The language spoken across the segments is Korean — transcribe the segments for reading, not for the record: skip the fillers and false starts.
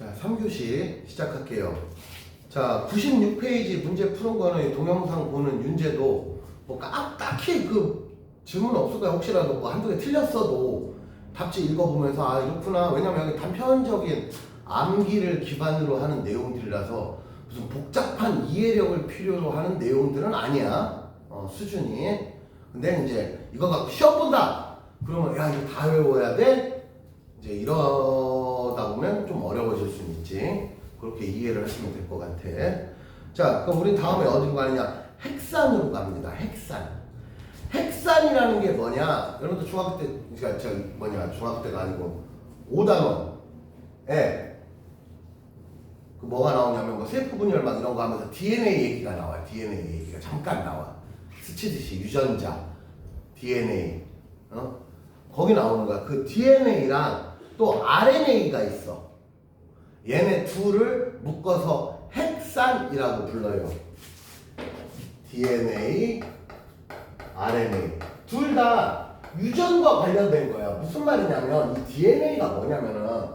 자, 3교시 시작할게요. 자, 96페이지 문제 푸는 거는 동영상 보는 윤재도 뭐 딱히 그 질문 없을 거야. 혹시라도 뭐 한두 개 틀렸어도 답지 읽어보면서 아, 이렇구나. 왜냐면 여기 단편적인 암기를 기반으로 하는 내용들이라서 무슨 복잡한 이해력을 필요로 하는 내용들은 아니야. 수준이. 근데 이제 이거 갖고 시험 본다! 그러면 야, 이거 다 외워야 돼? 이제 이러다 보면 좀 어려워질 수 있지. 그렇게 이해를 하시면 될 것 같아. 자, 그럼 우린 다음에 어디로 가느냐? 핵산으로 갑니다. 핵산. 핵산이라는 게 뭐냐? 여러분들 중학교 때, 그러니까 중학교 때가 아니고 5단원에 그 뭐가 나오냐면 뭐 세포분열 막 이런 거 하면서 DNA 얘기가 나와요. DNA 얘기가 잠깐 나와. 스치듯이 유전자, DNA, 거기 나오는 거야. 그 DNA랑 또 RNA가 있어. 얘네 둘을 묶어서 핵산이라고 불러요. DNA, RNA. 둘 다 유전과 관련된 거야. 무슨 말이냐면 이 DNA가 뭐냐면은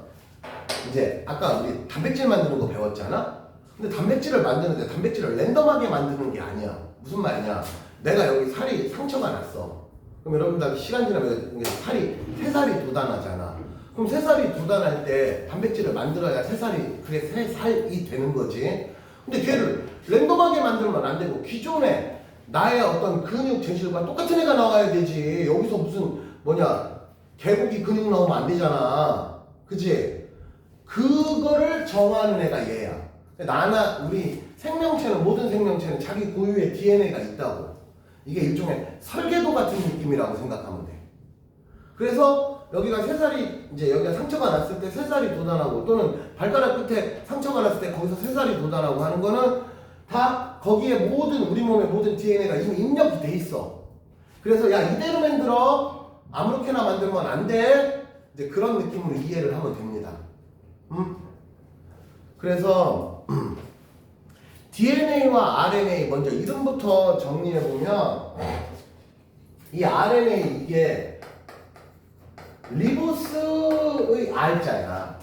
이제 아까 우리 단백질 만드는 거 배웠잖아? 근데 단백질을 만드는데 단백질을 랜덤하게 만드는 게 아니야. 무슨 말이냐? 내가 여기 살이 상처가 났어. 그럼 여러분들 시간 지나면 새살이 돋아나잖아. 그럼 새살이 돋아날 때 단백질을 만들어야 새살이 그게 새살이 되는 거지. 근데 걔를 랜덤하게 만들면 안 되고 기존에 나의 어떤 근육 재질과 똑같은 애가 나와야 되지. 여기서 무슨 개고기 근육 나오면 안 되잖아. 그치? 그거를 정하는 애가 얘야. 우리 생명체는, 모든 생명체는 자기 고유의 DNA가 있다고. 이게 일종의 설계도 같은 느낌이라고 생각하면 돼. 그래서 여기가 여기가 상처가 났을 때 새살이 돋아나고, 또는 발가락 끝에 상처가 났을 때 거기서 새살이 돋아나고 하는 거는 다 거기에 우리 몸의 모든 DNA가 이미 입력이 돼 있어. 그래서 야, 이대로 만들어. 아무렇게나 만들면 안 돼. 이제 그런 느낌으로 이해를 하면 됩니다. 그래서 DNA와 RNA 먼저 이름부터 정리해보면 이 RNA 이게 리보스의 R자야.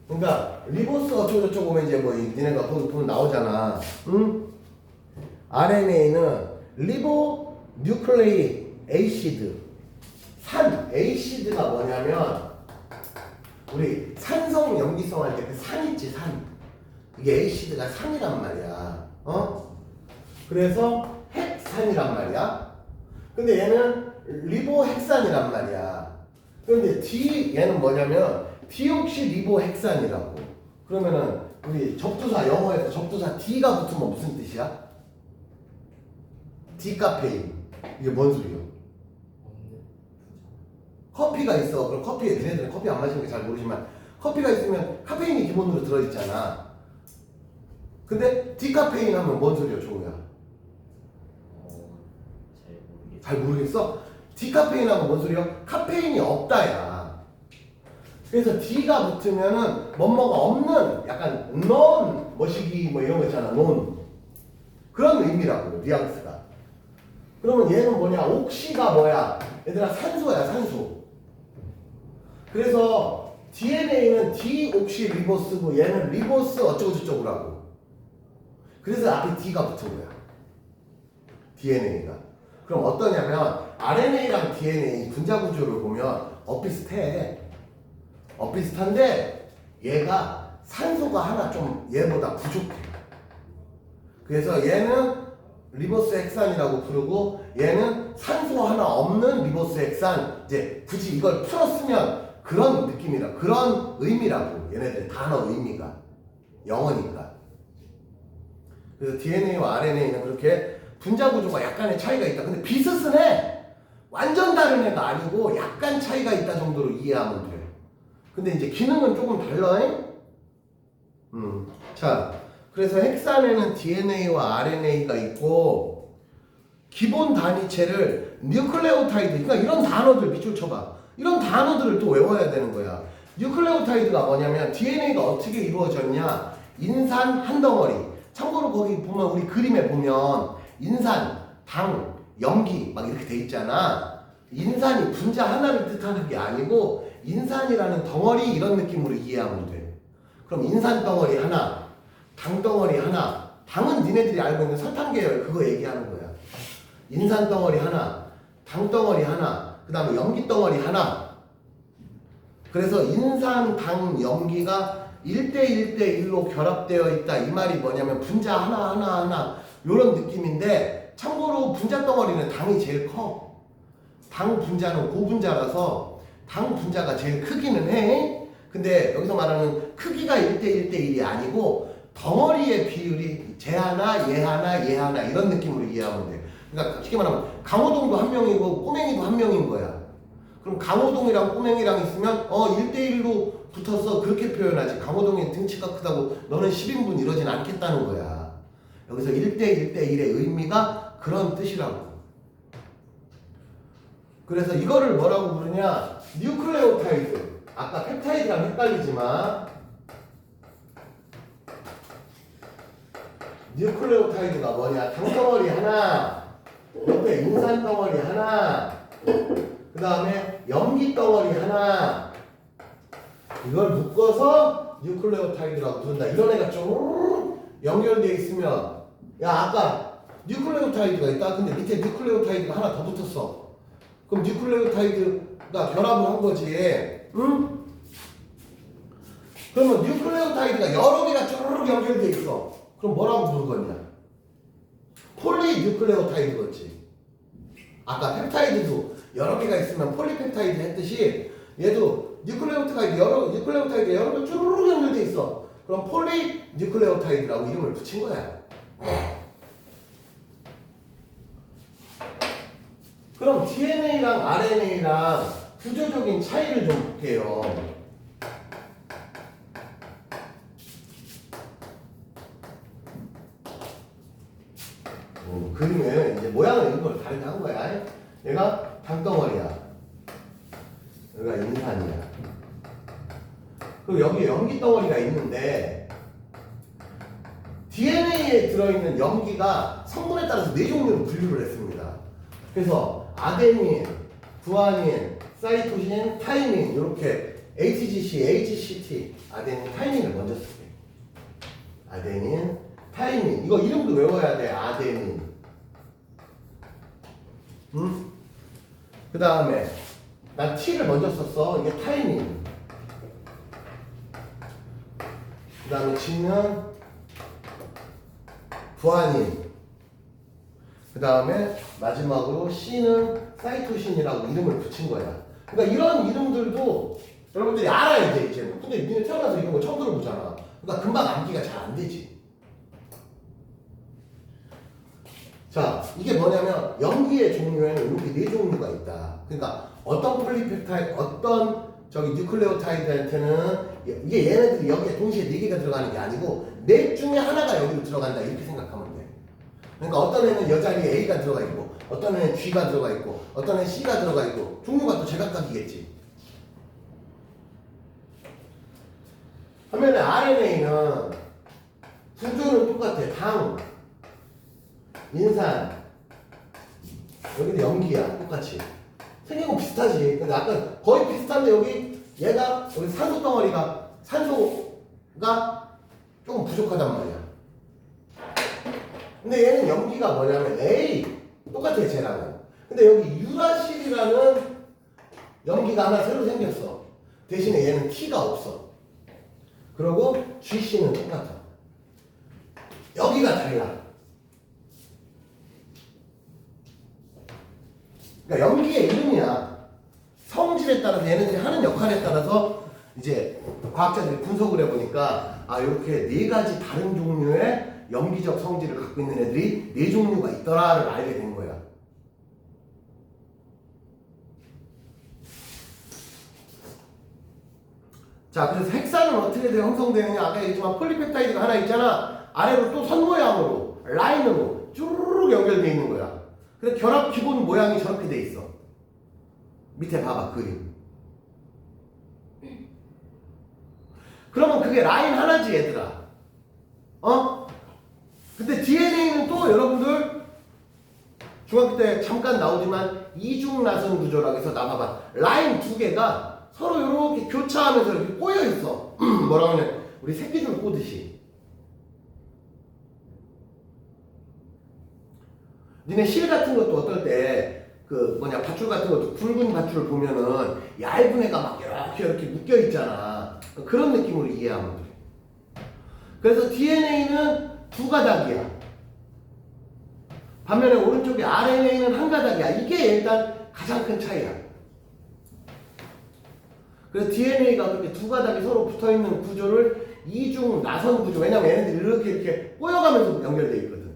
그러니까 리보스 어쩌고저쩌고 보면 이제 니네가 거기 보면 나오잖아. RNA는 리보 뉴클레이 에이시드. 에이시드가 뭐냐면 우리 산성 염기성 할 때 그 산 있지, 산. 이게 에이시드가 산이란 말이야. 그래서 핵산이란 말이야. 근데 얘는 리보핵산이란 말이야. 그런데 얘는 뭐냐면 디옥시리보핵산이라고. 그러면은 우리 접두사, 영어에서 접두사 D가 붙으면 무슨 뜻이야? 디카페인. 이게 뭔 소리야? 커피가 있어. 그럼 얘네들은 커피 안 마시는 게 잘 모르지만 커피가 있으면 카페인이 기본으로 들어있잖아. 근데 디카페인 하면 뭔 소리야, 종우야? 잘 모르겠어? 디카페인 하면 뭔 소리야? 카페인이 없다야. 그래서 D가 붙으면은 뭐뭐가 없는 약간 머시기 이런 거 있잖아. 그런 의미라고, 뉘앙스가. 그러면 얘는 뭐냐? 옥시가 뭐야? 얘들아, 산소야, 산소. 그래서 DNA는 디옥시리보스고 얘는 리보스 어쩌고저쩌고라고. 그래서 앞에 D가 붙은 거야. DNA가. 그럼 어떠냐면 RNA랑 DNA 분자 구조를 보면 엇비슷한데 얘가 산소가 하나 좀 얘보다 부족해. 그래서 얘는 리보스 핵산이라고 부르고 얘는 산소 하나 없는 리보스 핵산. 이제 굳이 이걸 풀었으면 그런 느낌이라, 그런 의미라고. 얘네들 단어 의미가 영어니까. 그래서 DNA와 RNA는 그렇게 분자 구조가 약간의 차이가 있다. 근데 비슷은 해. 완전 다른 애가 아니고 약간 차이가 있다 정도로 이해하면 돼. 근데 이제 기능은 조금 달라. 자, 그래서 핵산에는 DNA와 RNA가 있고 기본 단위체를 뉴클레오타이드, 그러니까 이런 단어들 밑줄 쳐봐. 이런 단어들을 또 외워야 되는 거야. 뉴클레오타이드가 뭐냐면 DNA가 어떻게 이루어졌냐? 인산 한 덩어리. 참고로 거기 보면 우리 그림에 보면 인산, 당, 염기 막 이렇게 돼 있잖아. 인산이 분자 하나를 뜻하는 게 아니고 인산이라는 덩어리 이런 느낌으로 이해하면 돼. 그럼 인산 덩어리 하나, 당 덩어리 하나. 당은 니네들이 알고 있는 설탕 계열 그거 얘기하는 거야. 인산 덩어리 하나, 당 덩어리 하나, 그 다음에 염기 덩어리 하나. 그래서 인산, 당, 염기가 1대1대1로 결합되어 있다. 이 말이 뭐냐면 분자 하나 이런 느낌인데, 참고로 분자 덩어리는 당이 제일 커. 당 분자는 고분자라서 당 분자가 제일 크기는 해. 근데 여기서 말하는 크기가 1대1대1이 아니고 덩어리의 비율이 쟤 하나, 얘 하나, 얘 하나 이런 느낌으로 이해하면 돼. 그러니까 쉽게 말하면 강호동도 한 명이고 꼬맹이도 한 명인 거야. 그럼 강호동이랑 꼬맹이랑 있으면 1대1로 붙어서 그렇게 표현하지. 강호동이 등치가 크다고 너는 10인분 이러진 않겠다는 거야. 여기서 1대1대1의 의미가 그런 뜻이라고. 그래서 이거를 뭐라고 부르냐? 뉴클레오타이드. 아까 펩타이드랑 헷갈리지만 뉴클레오타이드가 뭐냐? 당덩어리 하나, 옆에 인산덩어리 하나, 그 다음에 염기덩어리 하나, 이걸 묶어서 뉴클레오타이드라고 부른다. 이런 애가 쭉 연결되어 있으면, 야 아까 뉴클레오타이드가 있다. 근데 밑에 뉴클레오타이드가 하나 더 붙었어. 그럼 뉴클레오타이드가 결합을 한 거지. 응? 그러면 뉴클레오타이드가 여러 개가 쭉 연결되어 있어. 그럼 뭐라고 부르거냐? 폴리뉴클레오타이드겠지. 아까 펩타이드도 여러 개가 있으면 폴리펩타이드 했듯이 얘도 뉴클레오타이드 여러 개 쭈르륵 연결돼 있어. 그럼 폴리뉴클레오타이드라고 이름을 붙인 거야. 그럼 DNA랑 RNA랑 구조적인 차이를 좀 볼게요. 그림에 이제 모양을 이런 걸 다르게 한 거야. 얘가 당덩어리야. 여기가 인산이야. 그리고 여기에 염기덩어리가 있는데 DNA에 들어있는 염기가 성분에 따라서 4종류로 분류를 했습니다. 그래서 아데닌, 구아닌, 사이토신, 타이민 이렇게 HGC, HCT, 아데닌, 타이민을 먼저 쓸게요. 아데닌, 타이민 이거 이름도 외워야 돼. 아데닌. 그 다음에 난 T를 먼저 썼어. 이게 타이민. 그 다음에 G는 구아닌. 그 다음에 마지막으로 C는 사이토신이라고 이름을 붙인 거야. 그러니까 이런 이름들도 여러분들이 알아야지 이제는. 근데 니네 태어나서 이런 거 처음 들어보잖아. 그러니까 금방 암기가 잘 안 되지. 자, 이게 뭐냐면 염기의 종류에는 이렇게 4종류가 있다. 그러니까 어떤 폴리펩타이드, 어떤 뉴클레오타이드한테는 이게 얘네들이 여기에 동시에 4개가 들어가는 게 아니고 넷 중에 하나가 여기로 들어간다 이렇게 생각하면 돼. 그러니까 어떤 애는 여 자리에 A가 들어가 있고 어떤 애는 G가 들어가 있고 어떤 애는 C가 들어가 있고 종류가 또 제각각이겠지. 반면에 RNA는 구조는 똑같아. 당, 인산, 여기도 염기야. 똑같이. 생긴 건 비슷하지. 근데 아까 거의 비슷한데 여기 얘가 여기 산소 덩어리가 산소가 조금 부족하단 말이야. 근데 얘는 염기가 뭐냐면 A 똑같아 쟤랑은. 근데 여기 유라실이라는 염기가 하나 새로 생겼어. 대신에 얘는 T가 없어. 그리고 GC는 똑같아. 여기가 달라. 그러니까 염기의 이름이야. 성질에 따라서 얘네들이 하는 역할에 따라서 이제 과학자들이 분석을 해보니까 이렇게 4가지 다른 종류의 염기적 성질을 갖고 있는 애들이 4종류가 있더라를 알게 된 거야. 자, 그래서 핵산은 어떻게 형성되느냐? 아까 얘기했지만 폴리펩타이드가 하나 있잖아. 아래로 또 선 모양으로 라인으로 쭈르륵 연결되어 있는 거야. 그래서 결합 기본 모양이 저렇게 돼 있어. 밑에 봐봐 그림. 그러면 그게 라인 하나지 얘들아. 근데 DNA는 또 여러분들 중학교 때 잠깐 나오지만 이중나선 구조라고 해서 나와봐. 라인 2개가 서로 이렇게 교차하면서 이렇게 꼬여 있어. 뭐라고 하냐? 우리 새끼줄 꼬듯이. 니네 실 같은 것도 어떨 때 그 뭐냐 밧줄 같은 것도 굵은 밧줄을 보면은 얇은 애가 막 이렇게 묶여 있잖아. 그런 느낌으로 이해하면 돼. 그래서 DNA는 두 가닥이야. 반면에 오른쪽에 RNA는 한 가닥이야. 이게 일단 가장 큰 차이야. 그래서 DNA가 그렇게 두 가닥이 서로 붙어있는 구조를 이중 나선 구조. 왜냐면 얘네들이 이렇게 꼬여가면서 연결되어 있거든.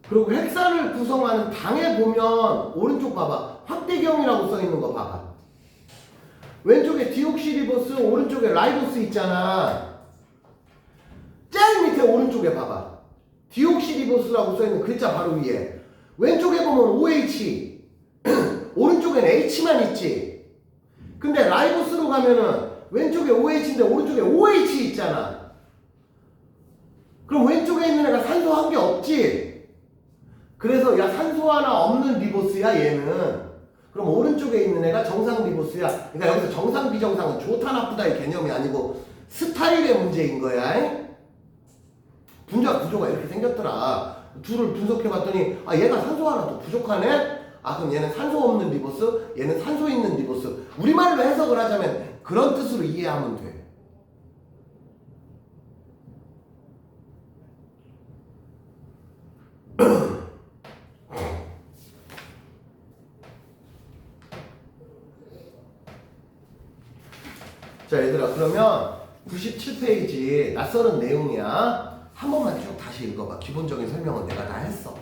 그리고 헥산을 구성하는 당에 보면 오른쪽 봐봐. 확대경이라고 써있는 거 봐봐. 왼쪽에 디옥시리보스, 오른쪽에 라이보스 있잖아. 제일 밑에 오른쪽에 봐봐. 디옥시리보스라고 써있는 글자 바로 위에. 왼쪽에 보면 OH, 오른쪽엔 H만 있지. 근데 라이보스로 가면은 왼쪽에 OH인데 오른쪽에 OH 있잖아. 그럼 왼쪽에 있는 애가 산소 한 개 없지? 그래서 야 산소 하나 없는 리보스야 얘는. 그럼 오른쪽에 있는 애가 정상 리보스야. 그러니까 여기서 정상 비정상은 좋다 나쁘다의 개념이 아니고 스타일의 문제인 거야. 분자 구조가 이렇게 생겼더라. 둘을 분석해 봤더니 아 얘가 산소 하나 더 부족하네? 아 그럼 얘는 산소 없는 리보스, 얘는 산소 있는 리보스. 우리말로 해석을 하자면 그런 뜻으로 이해하면 돼. 자 얘들아 그러면 97페이지 낯설은 내용이야. 한 번만 쭉 다시 읽어봐. 기본적인 설명은 내가 다 했어.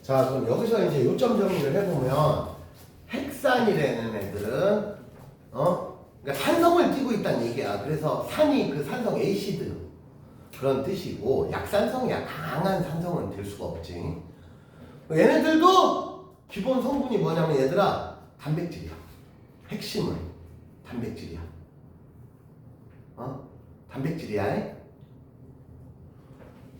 자 그럼 여기서 이제 요점 정리를 해보면 핵산이라는 애들은 그러니까 산성을 띠고 있다는 얘기야. 그래서 산이 그 산성 에이시드 그런 뜻이고 약산성이야. 강한 산성은 될 수가 없지. 얘네들도 기본 성분이 뭐냐면 얘들아 단백질이야. 핵심은 단백질이야. 단백질이야.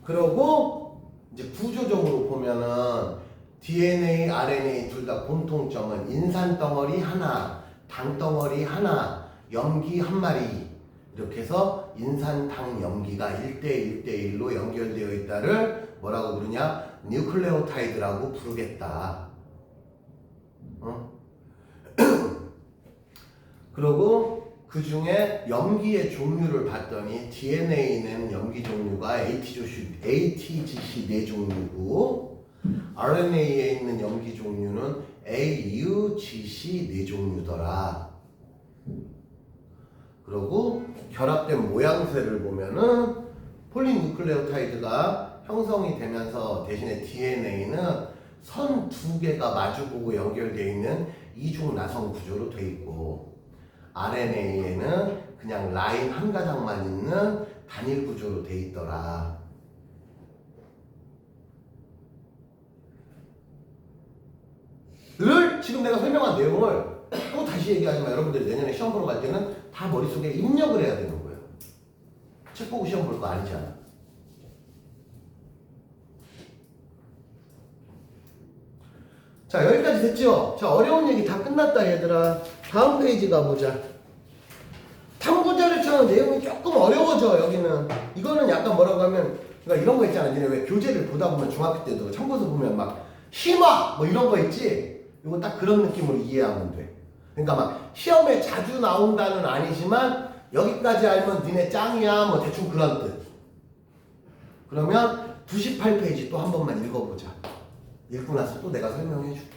그러고 이제 구조적으로 보면은 DNA, RNA 둘 다 공통점은 인산 덩어리 하나, 당 덩어리 하나, 염기 한 마리. 이렇게 해서 인산, 당, 염기가 1대1대1로 연결되어 있다를 뭐라고 부르냐? 뉴클레오타이드라고 부르겠다. 그리고 그 중에 염기의 종류를 봤더니 DNA는 염기 종류가 ATGC 4종류고 RNA에 있는 염기 종류는 AUGC 4종류더라. 그리고 결합된 모양새를 보면은 폴리누클레오타이드가 형성이 되면서 대신에 DNA는 선 두 개가 마주보고 연결되어 있는 이중 나선 구조로 되어 있고, RNA에는 그냥 라인 한 가닥만 있는 단일 구조로 되어 있더라. 를 지금 내가 설명한 내용을 또 다시 얘기하지만 여러분들이 내년에 시험 보러 갈 때는 다 머릿속에 입력을 해야 되는 거예요. 책 보고 시험 볼 거 아니잖아. 자, 여기까지 됐죠? 자, 어려운 얘기 다 끝났다 얘들아. 다음 페이지 가보자. 탐구자료처럼 내용이 조금 어려워져. 여기는 이거는 약간 뭐라고 하면, 그러니까 이런 거 있잖아. 니네 왜 교재를 보다 보면 중학교 때도 참고서 보면 막 심화 뭐 이런 거 있지? 이거 딱 그런 느낌으로 이해하면 돼. 그러니까 막 시험에 자주 나온다는 아니지만 여기까지 알면 니네 짱이야 뭐 대충 그런 뜻. 그러면 98페이지 또 한 번만 읽어보자. 읽고 나서 또 내가 설명해 줄게.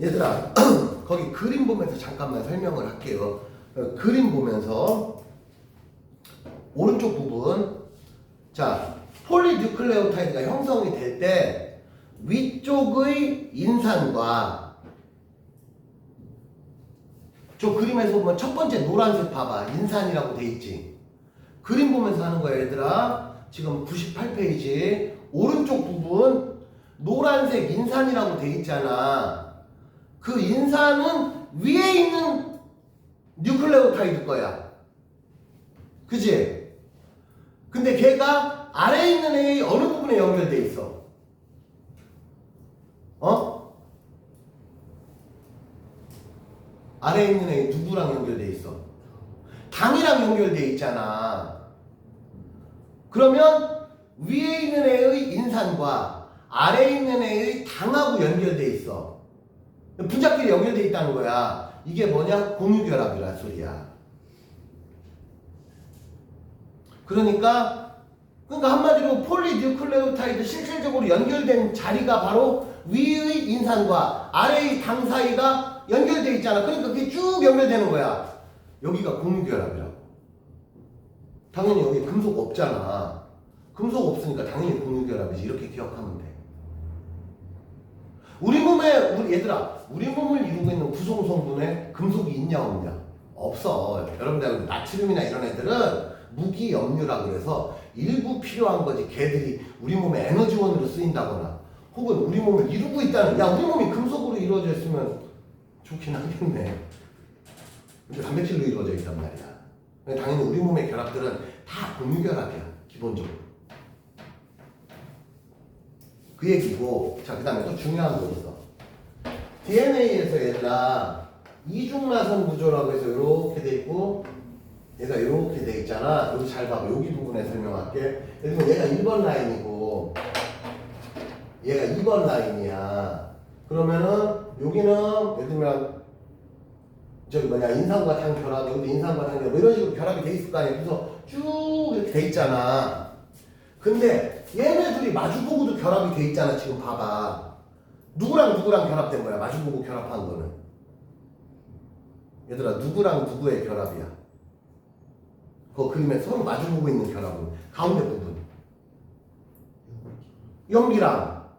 얘들아, 거기 그림 보면서 잠깐만 설명을 할게요. 그림 보면서 오른쪽 부분, 자, 폴리뉴클레오타이드가 형성이 될 때 위쪽의 인산과, 저 그림에서 보면 첫 번째 노란색 봐봐. 인산이라고 돼 있지. 그림 보면서 하는 거야 얘들아. 지금 98페이지 오른쪽 부분 노란색 인산이라고 돼 있잖아. 그 인산은 위에 있는 뉴클레오타이드 거야. 그치? 근데 걔가 아래에 있는 애의 어느 부분에 연결돼 있어? 아래에 있는 애 누구랑 연결돼 있어? 당이랑 연결돼 있잖아. 그러면 위에 있는 애의 인산과 아래에 있는 애의 당하고 연결돼 있어. 분자끼리 연결돼 있다는 거야. 이게 뭐냐? 공유결합이란 소리야. 그러니까 한마디로 폴리뉴클레오타이드 실질적으로 연결된 자리가 바로 위의 인산과 아래의 당 사이가 연결돼 있잖아. 그러니까 그게 쭉 연결되는 거야. 여기가 공유결합이라고. 당연히 여기 금속 없잖아. 금속 없으니까 당연히 공유결합이지. 이렇게 기억하면 돼. 우리 몸을 이루고 있는 구성 성분에 금속이 있냐 없냐? 없어. 여러분들 나트륨이나 이런 애들은 무기염류라 그래서 일부 필요한 거지. 걔들이 우리 몸의 에너지원으로 쓰인다거나 혹은 우리 몸을 이루고 있다는, 야 우리 몸이 금속으로 이루어져 있으면 좋긴 하겠네. 근데 단백질로 이루어져 있단 말이야. 당연히 우리 몸의 결합들은 다 공유결합이야. 기본적으로. 그 얘기고. 자, 그 다음에 또 중요한 거 있어. DNA에서 얘들아 이중나선 구조라고 해서 이렇게 돼 있고 얘가 이렇게 돼 있잖아. 여기 잘 봐봐. 여기 부분에 설명할게. 예를 들면 얘가 1번 라인이고 얘가 2번 라인이야. 그러면은 여기는 예를 들면 저기 뭐냐 인상과 당 결합, 여기도 인상과 당 결합, 뭐 이런 식으로 결합이 돼 있을 거 아니야. 그래서 쭉 이렇게 돼 있잖아. 근데 얘네 둘이 마주보고도 결합이 돼 있잖아. 지금 봐봐. 누구랑 누구랑 결합된 거야? 마주보고 결합한 거는. 얘들아, 누구랑 누구의 결합이야? 그 그림에 서로 마주보고 있는 결합은 가운데 부분. 염기랑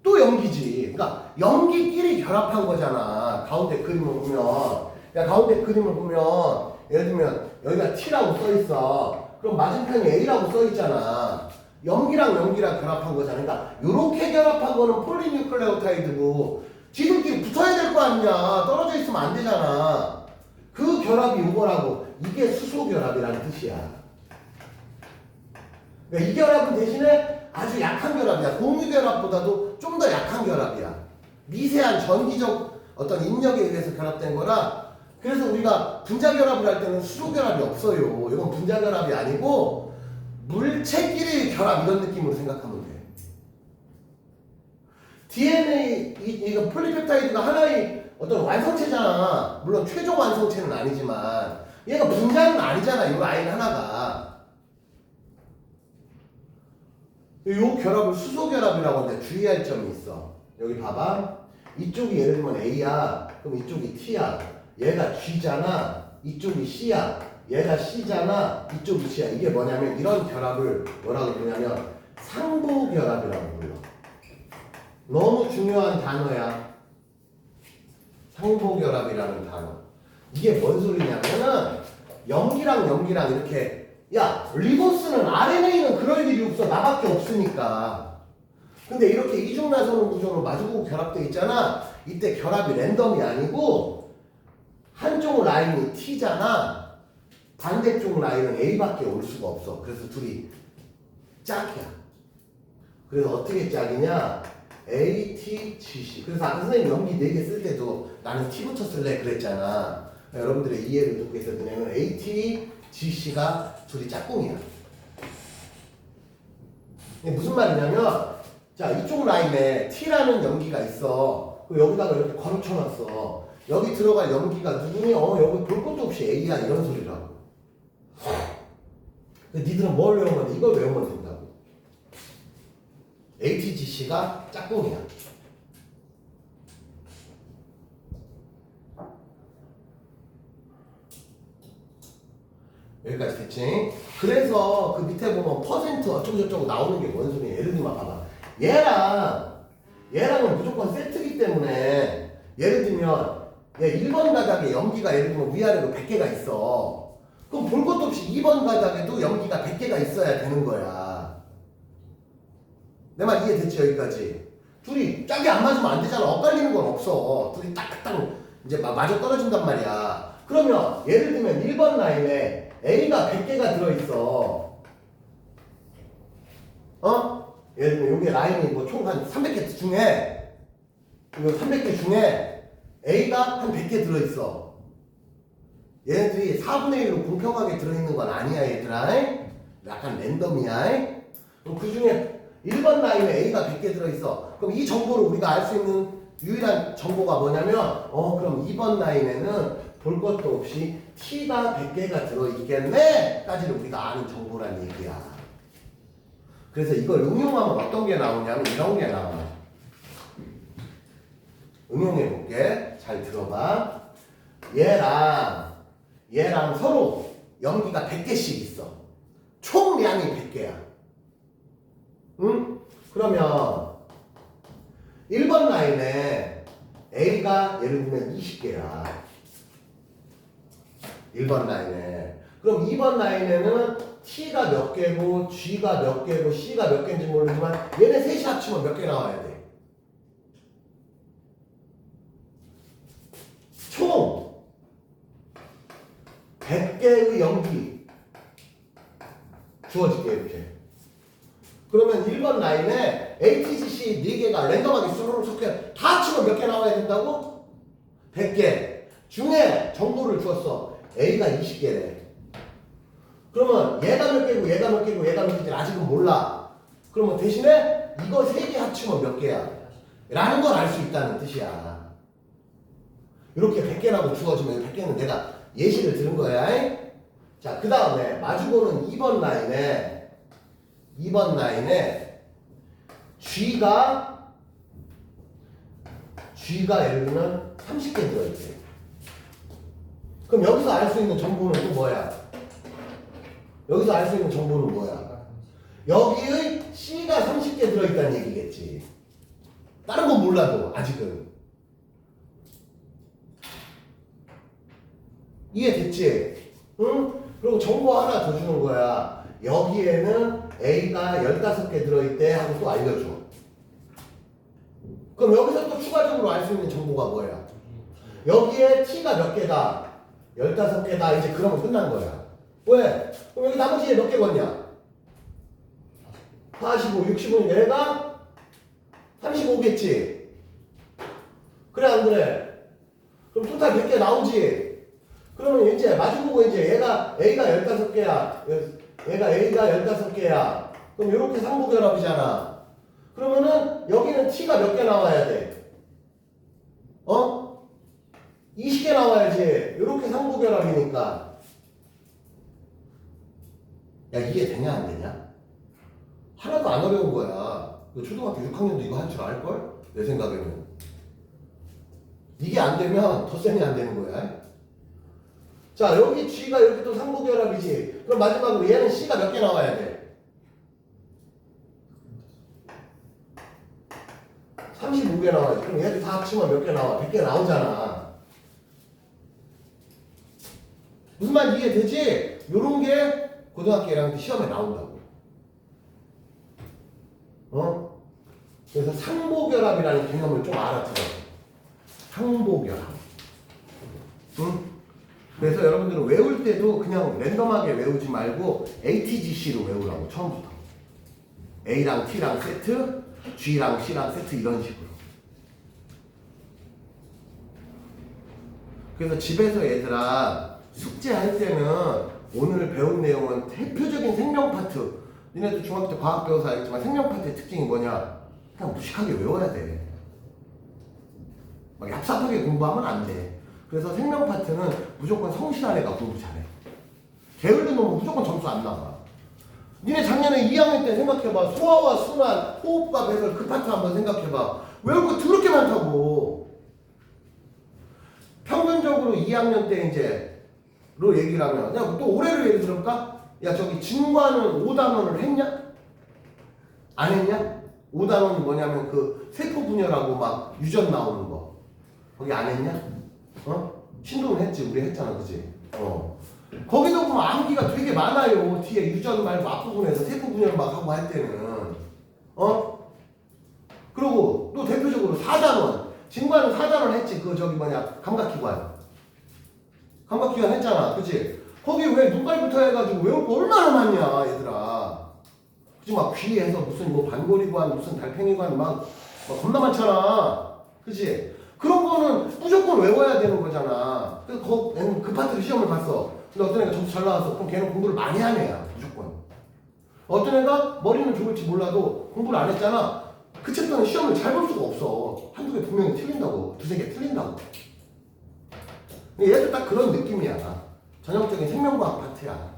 또 염기지. 그러니까 염기끼리 결합한 거잖아. 가운데 그림을 보면. 야, 가운데 그림을 보면 예를 들면 여기가 T라고 써 있어. 그럼 맞은편이 A라고 써 있잖아. 염기랑 염기랑 결합한 거잖아. 그러니까 이렇게 결합한 거는 폴리뉴클레오타이드고 지들끼리 붙어야 될 거 아니냐. 떨어져 있으면 안 되잖아. 그 결합이 이거라고. 이게 수소 결합이라는 뜻이야. 그러니까 이 결합은 대신에 아주 약한 결합이야. 공유 결합보다도 좀 더 약한 결합이야. 미세한 전기적 어떤 인력에 의해서 결합된 거라. 그래서 우리가 분자 결합을 할 때는 수소 결합이 없어요. 이건 분자 결합이 아니고 물체끼리 결합 이런 느낌으로 생각하면 돼. DNA 이거 폴리펩타이드가 하나의 어떤 완성체잖아. 물론 최종 완성체는 아니지만 얘가 분자는 아니잖아. 이 라인 하나가. 이 결합을 수소 결합이라고 하는데 주의할 점이 있어. 여기 봐봐. 이쪽이 예를 들면 A야. 그럼 이쪽이 T야. 얘가 G잖아. 이쪽이 C야. 얘가 C잖아. 이쪽이 C야. 이게 뭐냐면 이런 결합을 뭐라고 부르냐면 상부 결합이라고 불러. 너무 중요한 단어야. 상부 결합이라는 단어. 이게 뭔 소리냐면은 염기랑 염기랑 이렇게 야, 리보스는 RNA는 그럴 일이 없어. 나밖에 없으니까. 근데 이렇게 이중나선 구조로 마주보고 결합돼 있잖아. 이때 결합이 랜덤이 아니고 한쪽 라인이 T잖아. 반대쪽 라인은 A밖에 올 수가 없어. 그래서 둘이 짝이야. 그래서 어떻게 짝이냐? A, T, G, C. 그래서 아까 선생님 염기 4개 쓸 때도 나는 T부터 쓸래 그랬잖아. 여러분들의 이해를 돕기 위해서 그냥 A, T, GC가 둘이 짝꿍이야. 이게 무슨 말이냐면 자 이쪽 라인에 T라는 염기가 있어. 여기다가 이렇게 걸어쳐놨어. 여기 들어갈 염기가 누구니? 여기 볼 것도 없이 A야 이런 소리라고. 근데 니들은 뭘 외우면 돼? 이걸 외우면 된다고. ATGC가 짝꿍이야. 여기까지 됐지? 그래서 그 밑에 보면 퍼센트 어쩌고저쩌고 나오는 게 뭔 소리야? 예를 들면 봐봐. 얘랑은 무조건 세트기 때문에 예를 들면 얘 1번 가닥에 염기가 예를 들면 위아래로 100개가 있어. 그럼 볼 것도 없이 2번 가닥에도 염기가 100개가 있어야 되는 거야. 내 말 이해됐지? 여기까지? 둘이 짝이 안 맞으면 안 되잖아. 엇갈리는 건 없어. 둘이 딱딱 이제 마저 떨어진단 말이야. 그러면 예를 들면 1번 라인에 A가 100개가 들어있어. 예를 들면 여기 라인이 뭐 총 한 300개 중에 이거 300개 중에 A가 한 100개 들어있어. 얘네들이 4분의 1로 공평하게 들어있는 건 아니야 얘들아. 약간 랜덤이야. 그럼 그 중에 1번 라인에 A가 100개 들어있어. 그럼 이 정보를 우리가 알 수 있는 유일한 정보가 뭐냐면 그럼 2번 라인에는 볼 것도 없이 T가 100개가 들어있겠네 까지는 우리가 아는 정보란 얘기야. 그래서 이걸 응용하면 어떤 게 나오냐면 이런 게 나와. 응용해 볼게. 잘 들어봐. 얘랑 서로 염기가 100개씩 있어. 총량이 100개야. 응? 그러면 1번 라인에 A가 예를 들면 20개야. 1번 라인에. 그럼 2번 라인에는 T가 몇 개고 G가 몇 개고 C가 몇 개인지 모르지만 얘네 셋이 합치면 몇 개 나와야 돼? 총 100개의 염기 주어질게 이렇게. 그러면 1번 라인에 ATGC 4개가 랜덤하게 수로로 섞여 다 합치면 몇 개 나와야 된다고? 100개 중에 정보를 주었어. A가 20개래. 그러면 얘가 몇 개고 얘가 몇 개고 얘가 몇 개인지 아직은 몰라. 그러면 대신에 이거 3개 합치면 몇 개야? 라는 걸 알 수 있다는 뜻이야. 이렇게 100개라고 주어지면 100개는 내가 예시를 들은 거야. 자, 그 다음에 마주보는 2번 라인에 G가 예를 들면 30개 들어있대. 그럼 여기서 알 수 있는 정보는 또 뭐야? 여기서 알 수 있는 정보는 뭐야? 여기의 C가 30개 들어있다는 얘기겠지. 다른 건 몰라도 아직은. 이해됐지? 응? 그리고 정보 하나 더 주는 거야. 여기에는 A가 15개 들어있대 하고 또 알려줘. 그럼 여기서 또 추가적으로 알 수 있는 정보가 뭐야? 여기에 T가 몇 개다? 15개다. 이제 그러면 끝난 거야. 왜? 그럼 여기 나머지에 몇 개 걷냐? 45, 65니까 얘가 35겠지? 그래 안 그래? 그럼 토탈 100개 나오지? 그러면 이제 마주보고 이제 얘가 A가 15개야. 얘가 A가 15개야. 그럼 이렇게 상부결합이잖아. 그러면은 여기는 T가 몇 개 나와야 돼? 20개 나와야지. 이렇게 상부결합이니까. 야, 이해되냐 안 되냐? 하나도 안 어려운 거야. 초등학교 6학년도 이거 할 줄 알걸? 내 생각에는. 이게 안 되면 덧셈이 안 되는 거야. 자, 여기 G가 이렇게 또 상부결합이지. 그럼 마지막으로 얘는 C가 몇 개 나와야 돼? 35개 나와야지. 그럼 얘들 다 합치면 몇 개 나와? 100개 나오잖아. 무슨 말 이해되지? 요런 게 고등학교 1학년 때 시험에 나온다고. 그래서 상보결합이라는 개념을 좀 알아들어. 상보결합. 응? 그래서 여러분들은 외울 때도 그냥 랜덤하게 외우지 말고 ATGC로 외우라고, 처음부터. A랑 T랑 세트, G랑 C랑 세트 이런 식으로. 그래서 집에서 얘들아 숙제할 때는 오늘 배운 내용은 대표적인 생명 파트, 니네도 중학교 때 과학 배워서 알겠지만 생명 파트의 특징이 뭐냐? 그냥 무식하게 외워야 돼. 막 얍삽하게 공부하면 안 돼. 그래서 생명 파트는 무조건 성실한 애가 공부 잘해. 게으른 놈은 무조건 점수 안 나와. 니네 작년에 2학년 때 생각해봐. 소화와 순환, 호흡과 배설 그 파트 한번 생각해봐. 외울 거 더럽게 많다고. 평균적으로 2학년 때 이제로 얘기를 하면, 야, 또 올해로 예를 들어볼까? 야, 저기 진과는 5단원을 했냐? 안 했냐? 5단원이 뭐냐면 그 세포 분열하고 막 유전 나오는 거. 거기 안 했냐? 신동은 했지. 우리 했잖아. 그치? 거기도 보면 암기가 되게 많아요. 뒤에 유전 말고 앞부분에서 세포 분열 막 하고 할 때는. 그리고 또 대표적으로 4단원. 진과는 4단원 했지. 그 저기 뭐냐. 감각기관. 감각기관 했잖아. 그치? 거기 왜 눈깔부터 해가지고 외울 거 얼마나 많냐, 얘들아. 그치? 막 귀에서 무슨 뭐 반고리관, 무슨 달팽이관 막 겁나 많잖아. 그치? 그런 거는 무조건 외워야 되는 거잖아. 그래서 그 파트로 시험을 봤어. 근데 어떤 애가 점수 잘 나왔어. 그럼 걔는 공부를 많이 하는 애야. 무조건. 어떤 애가 머리는 좋을지 몰라도 공부를 안 했잖아. 그 챕터는 시험을 잘 볼 수가 없어. 한두 개 분명히 틀린다고. 두세 개 틀린다고. 얘도 딱 그런 느낌이야. 전형적인 생명과학 파트야.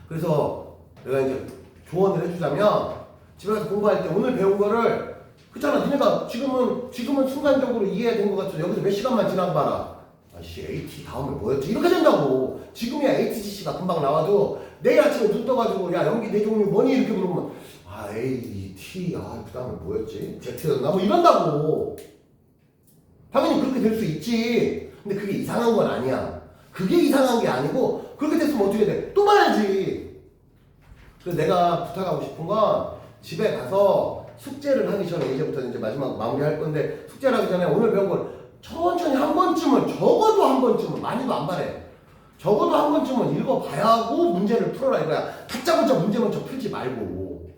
그래서 내가 이제 조언을 해주자면 집에 가서 공부할 때 오늘 배운 거를 그렇잖아. 니네가 지금은 순간적으로 이해된 것 같아서 여기서 몇 시간만 지나봐라. 아씨 AT 다음에 뭐였지? 이렇게 된다고. 지금이야 ATGC가 금방 나와도 내일 아침에 눈 떠가지고 야 연기 네 종류 뭐니? 이렇게 물으면 아 A, T, 그 다음에 뭐였지? Z였나? 뭐 이런다고. 당연히 그렇게 될 수 있지. 근데 그게 이상한 건 아니야. 그게 이상한 게 아니고 그렇게 됐으면 어떻게 돼? 또 봐야지. 그래서 내가 부탁하고 싶은 건 집에 가서 숙제를 하기 전에 이제부터 이제 마지막 마무리할 건데 숙제를 하기 전에 오늘 배운 걸 천천히 한 번쯤은 적어도 한 번쯤은 많이도 안 바래. 적어도 한 번쯤은 읽어봐야 하고 문제를 풀어라 이거야. 다짜고짜 문제 먼저 풀지 말고.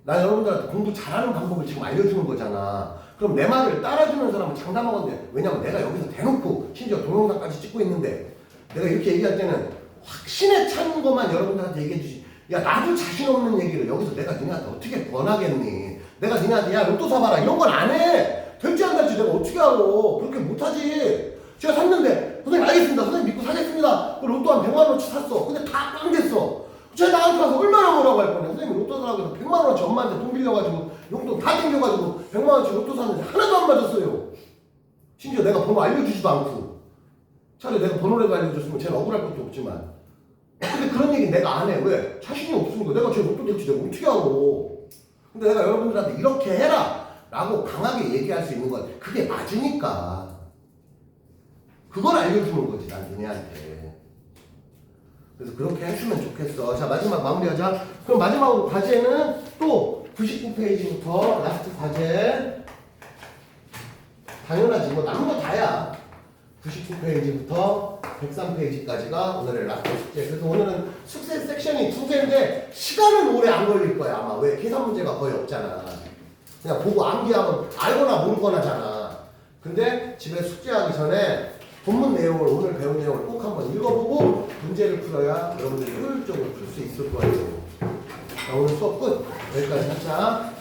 나 여러분들한테 공부 잘하는 방법을 지금 알려주는 거잖아. 그럼 내 말을 따라주는 사람은 장담하거든요. 왜냐면 내가 여기서 대놓고 심지어 동영상까지 찍고 있는데 내가 이렇게 얘기할 때는 확신에 찬 것만 여러분들한테 얘기해 주시. 야 나도 자신 없는 얘기를 여기서 내가 니네한테 어떻게 권하겠니? 내가 니네한테 야 로또 사봐라 이런 건 안 해. 될지 안 될지 내가 어떻게 알아. 그렇게 못하지. 제가 샀는데 선생님 알겠습니다. 선생님 믿고 사겠습니다. 그 로또 한 100만 원어치 샀어. 근데 다 꽝 됐어. 제가 나한테 가서 얼마나 뭐라고 할 거냐. 선생님 로또 사라고 해서 100만 원어치 엄마한테 돈 빌려가지고 용돈 다 땡겨가지고 100만 원어치 로또 샀는데 하나도 안 맞았어요. 심지어 내가 번호 알려주지도 않고. 차라리 내가 번호라도 알려줬으면 쟤는 억울할 것도 없지만. 근데 그런 얘기 내가 안 해. 왜? 자신이 없으니까. 내가 쟤 로또 될지 내가 어떻게 알아. 근데 내가 여러분들한테 이렇게 해라 라고 강하게 얘기할 수 있는 건 그게 맞으니까. 그걸 알려주는 거지 난 너네한테. 그래서 그렇게 했으면 좋겠어. 자 마지막 마무리하자. 그럼 마지막으로 과제는 또 99페이지부터 라스트 과제. 당연하지 뭐 남은 거 다야. 99페이지부터 103페이지까지가 오늘의 라스트 숙제. 그래서 오늘은 숙제 섹션이 두 개인데 시간은 오래 안 걸릴 거야 아마. 왜? 계산 문제가 거의 없잖아. 그냥 보고 암기하면 알거나 모르거나잖아. 근데 집에 숙제하기 전에 본문 내용을 오늘 배운 내용을 꼭 한번 읽어보고 문제를 풀어야 여러분들이 효율적으로 풀 수 있을 거예요. 자, 오늘 수업 끝. 여기까지 하자.